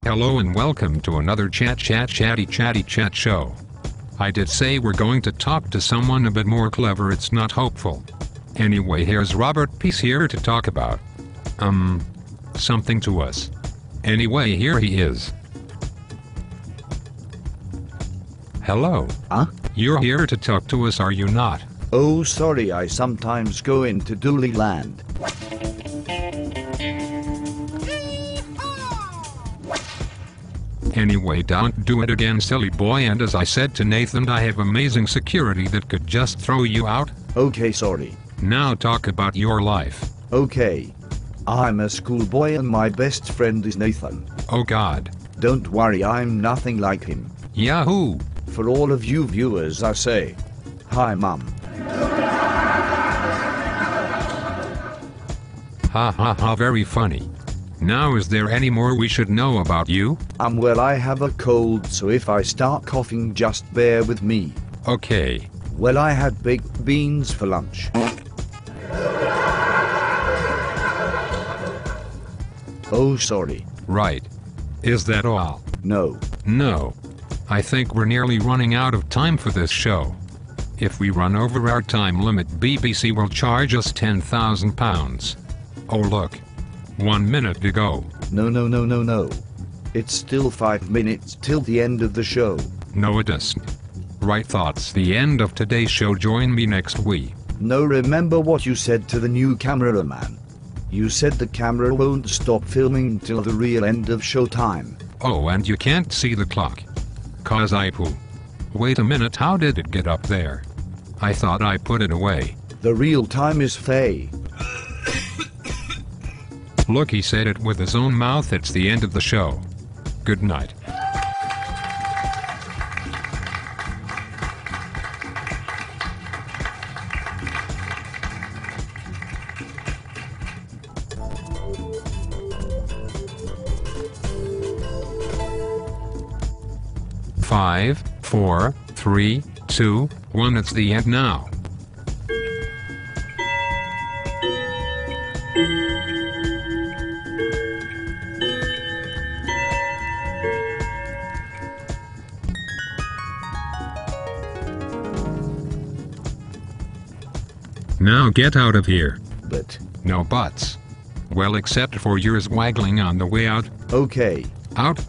Hello and welcome to another chatty chat show. I did say we're going to talk to someone a bit more clever, it's not hopeful. Anyway, here's Robert Peace here to talk about something to us. Anyway, here he is. Hello. Huh? You're here to talk to us, are you not? Oh, sorry, I sometimes go into Dooley Land. Anyway, don't do it again, silly boy, and as I said to Nathan, I have amazing security that could just throw you out. Okay, sorry. Now talk about your life. Okay. I'm a schoolboy and my best friend is Nathan. Oh God. Don't worry, I'm nothing like him. Yahoo! For all of you viewers, I say, hi Mum. Ha ha ha, very funny. Now, is there any more we should know about you? Well, I have a cold, so if I start coughing, just bear with me. Okay. Well, I had baked beans for lunch. Oh, sorry. Right. Is that all? No. No. I think we're nearly running out of time for this show. If we run over our time limit, BBC will charge us £10,000. Oh look. 1 minute to go. No. It's still 5 minutes till the end of the show. No, it isn't. Right, thoughts the end of today's show. Join me next week. No, remember what you said to the new cameraman. You said the camera won't stop filming till the real end of show time. Oh, and you can't see the clock. 'Cause I poo. Wait a minute, how did it get up there? I thought I put it away. The real time is Faye. Look, he said it with his own mouth. It's the end of the show. Good night. Five, 4, 3, 2, 1. It's the end now. Now get out of here. But. No buts. Well, except for yours waggling on the way out. Okay. Out.